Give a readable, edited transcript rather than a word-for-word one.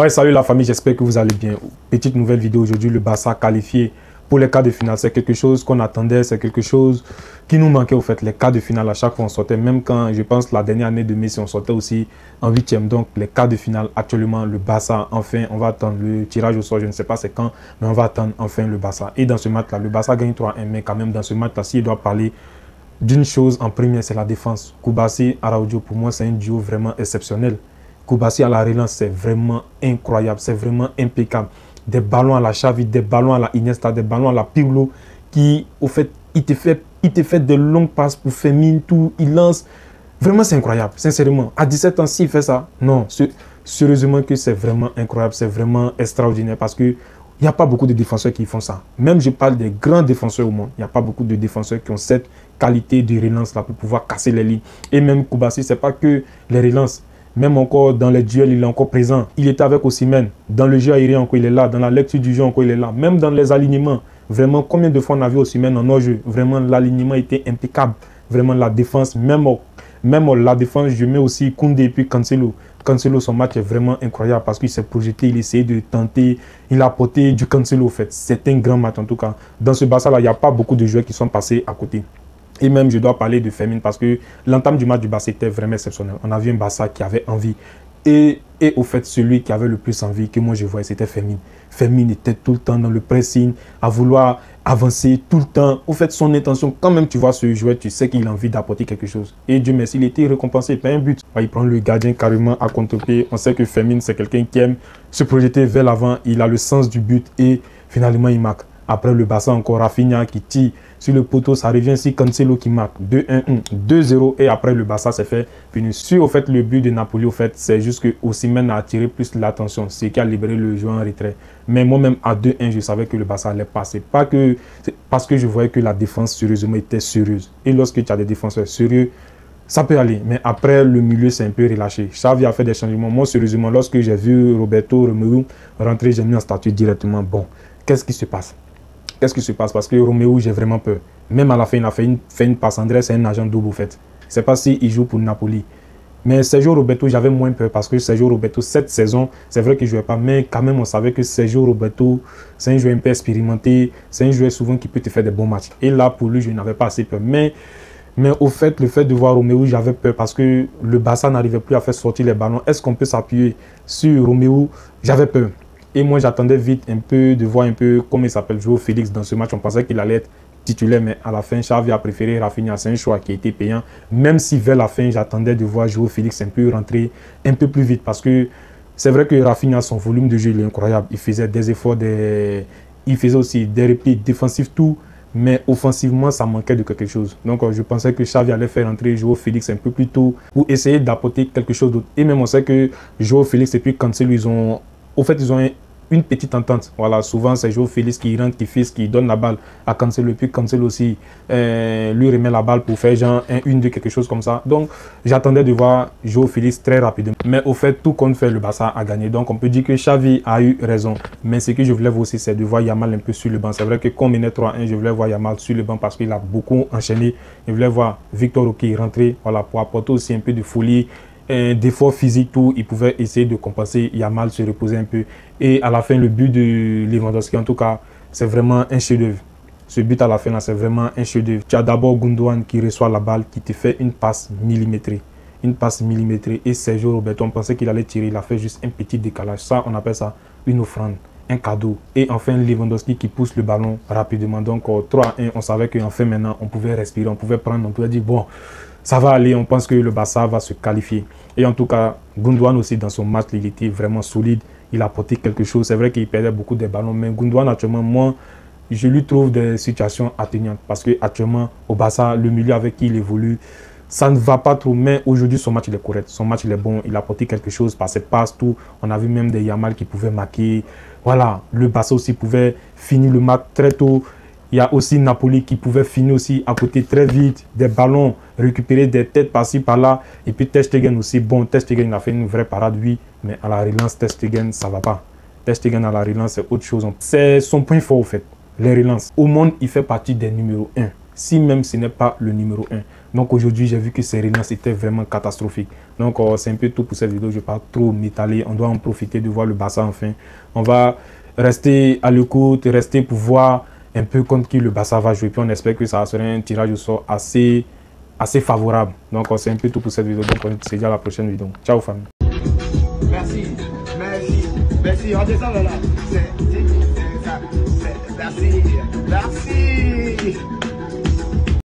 Ouais, salut la famille, j'espère que vous allez bien. Petite nouvelle vidéo aujourd'hui, le Barça qualifié pour les quarts de finale. C'est quelque chose qu'on attendait, c'est quelque chose qui nous manquait au fait. Les quarts de finale, à chaque fois on sortait, même quand je pense la dernière année de Messi, on sortait aussi en huitième. Donc les quarts de finale, actuellement le Barça, enfin on va attendre le tirage au sort, je ne sais pas c'est quand, mais on va attendre enfin le Barça. Et dans ce match-là, le Barça gagne 3-1, mais quand même dans ce match-là, s'il doit parler d'une chose en première, c'est la défense. Koubassy, Araujo, pour moi c'est un duo vraiment exceptionnel. Koubassy à la relance, c'est vraiment incroyable, c'est vraiment impeccable. Des ballons à la Xavi, des ballons à la Iniesta, des ballons à la Pirlo, qui, au fait, il te fait des longues passes pour Fermin, tout, il lance. Vraiment, c'est incroyable, sincèrement. À 17 ans, s'il fait ça, non, sérieusement que c'est vraiment incroyable, c'est vraiment extraordinaire parce que il n'y a pas beaucoup de défenseurs qui font ça. Même je parle des grands défenseurs au monde, il n'y a pas beaucoup de défenseurs qui ont cette qualité de relance là pour pouvoir casser les lignes. Et même Koubassy, ce n'est pas que les relances. Même encore dans les duels, il est encore présent. Il était avec Osimhen. Dans le jeu aérien, encore il est là. Dans la lecture du jeu, encore il est là. Même dans les alignements. Vraiment, combien de fois on a vu Osimhen en hors-jeu? Vraiment, l'alignement était impeccable. Vraiment, la défense, même la défense, je mets aussi Koundé et puis Cancelo. Cancelo, son match est vraiment incroyable parce qu'il s'est projeté, il essayait de tenter. Il a apporté du Cancelo, en fait. C'est un grand match, en tout cas. Dans ce Barça-là, il n'y a pas beaucoup de joueurs qui sont passés à côté. Et même, je dois parler de Fermin parce que l'entame du match du Barça était vraiment exceptionnel. On a vu un Barça qui avait envie. Et au fait, celui qui avait le plus envie que moi je voyais, c'était Fermin. Fermin était tout le temps dans le pressing, à vouloir avancer tout le temps. Au fait, son intention, quand même tu vois ce joueur, tu sais qu'il a envie d'apporter quelque chose. Et Dieu merci, il était récompensé par un but. Il prend le gardien carrément à contre-pied. On sait que Fermin, c'est quelqu'un qui aime se projeter vers l'avant. Il a le sens du but et finalement, il marque. Après le Barça, encore Rafinha qui tire sur le poteau, ça revient ici Cancelo qui marque 2-1, 2-0 et après le Barça s'est fait finir. Sur au fait le but de Napoli, au fait, c'est juste que Osimhen a attiré plus l'attention, ce qui a libéré le joueur en retrait. Mais moi-même à 2-1, je savais que le Barça allait passer. Pas que parce que je voyais que la défense sérieusement était sérieuse. Et lorsque tu as des défenseurs sérieux, ça peut aller. Mais après le milieu, c'est un peu relâché. Xavi a fait des changements. Moi, sérieusement, lorsque j'ai vu Roberto Romeu rentrer, j'ai mis en statut directement. Bon, qu'est-ce qui se passe? Qu'est-ce qui se passe? Parce que Romeu, j'ai vraiment peur. Même à la fin, il a fait une passe. André, c'est un agent double, en fait. Je ne sais pas s'il joue pour Napoli. Mais Sergio Roberto, j'avais moins peur parce que Sergio Roberto, cette saison, c'est vrai qu'il ne jouait pas. Mais quand même, on savait que Sergio Roberto, c'est un joueur un peu expérimenté. C'est un joueur souvent qui peut te faire des bons matchs. Et là, pour lui, je n'avais pas assez peur. Mais au fait, le fait de voir Romeu, j'avais peur parce que le Barça n'arrivait plus à faire sortir les ballons. Est-ce qu'on peut s'appuyer sur Romeu? J'avais peur. Et moi, j'attendais vite un peu de voir un peu comment il s'appelle João Félix dans ce match. On pensait qu'il allait être titulaire, mais à la fin, Xavi a préféré Rafinha. C'est un choix qui a été payant. Même si vers la fin, j'attendais de voir João Félix un peu rentrer un peu plus vite. Parce que c'est vrai que Rafinha, son volume de jeu, il est incroyable. Il faisait des efforts, il faisait aussi des replis défensifs, tout. Mais offensivement, ça manquait de quelque chose. Donc, je pensais que Xavi allait faire entrer João Félix un peu plus tôt pour essayer d'apporter quelque chose d'autre. Et même, on sait que João Félix et puis Cancelo, ils ont une petite entente. Voilà, souvent c'est João Félix qui rentre, qui fixe, qui donne la balle à Cancelo. Et puis Cancelo aussi lui remet la balle pour faire genre une de quelque chose comme ça. Donc j'attendais de voir João Félix très rapidement. Mais au fait, tout compte fait, le Barça a gagné. Donc on peut dire que Xavi a eu raison. Mais ce que je voulais voir aussi, c'est de voir Yamal un peu sur le banc. C'est vrai que quand on menait 3-1, je voulais voir Yamal sur le banc parce qu'il a beaucoup enchaîné. Je voulais voir Victor Roque rentrer, voilà, pour apporter aussi un peu de folie. D'efforts physiques, tout, il pouvait essayer de compenser. Yamal se reposer un peu. Et à la fin, le but de Lewandowski, en tout cas, c'est vraiment un chef-d'œuvre. Ce but à la fin, c'est vraiment un chef-d'œuvre. Tu as d'abord Gundogan qui reçoit la balle, qui te fait une passe millimétrée. Une passe millimétrée. Et Sergio Roberto, on pensait qu'il allait tirer. Il a fait juste un petit décalage. Ça, on appelle ça une offrande, un cadeau. Et enfin, Lewandowski qui pousse le ballon rapidement. Donc, 3-1, on savait qu'enfin, maintenant, on pouvait respirer, on pouvait prendre, on pouvait dire, bon, ça va aller, on pense que le Barça va se qualifier. Et en tout cas, Gundogan aussi, dans son match, il était vraiment solide. Il a apporté quelque chose. C'est vrai qu'il perdait beaucoup de ballons. Mais Gundogan, actuellement, moi, je lui trouve des situations atteignantes. Parce qu'actuellement, au Barça, le milieu avec qui il évolue, ça ne va pas trop. Mais aujourd'hui, son match, il est correct. Son match, il est bon. Il a apporté quelque chose par ses passes, tout. On a vu même des Yamal qui pouvaient marquer. Voilà, le Barça aussi pouvait finir le match très tôt. Il y a aussi Napoli qui pouvait finir aussi à côté très vite, des ballons, récupérer des têtes par-ci, par-là. Et puis Ter Stegen aussi, bon, Ter Stegen a fait une vraie parade, oui, mais à la relance, Ter Stegen, ça ne va pas. Ter Stegen à la relance, c'est autre chose. C'est son point fort, au fait, les relances. Au monde, il fait partie des numéros 1, si même ce n'est pas le numéro 1. Donc aujourd'hui, j'ai vu que ces relances étaient vraiment catastrophiques. Donc, c'est un peu tout pour cette vidéo. Je ne vais pas trop m'étaler. On doit en profiter de voir le Barça enfin. On va rester à l'écoute, rester pour voir un peu contre qui le Barça va jouer. Puis on espère que ça sera un tirage au sort assez favorable. Donc, c'est un peu tout pour cette vidéo. Donc, on se dit à la prochaine vidéo. Ciao, famille. Merci, merci, merci. On descend là. Merci, merci.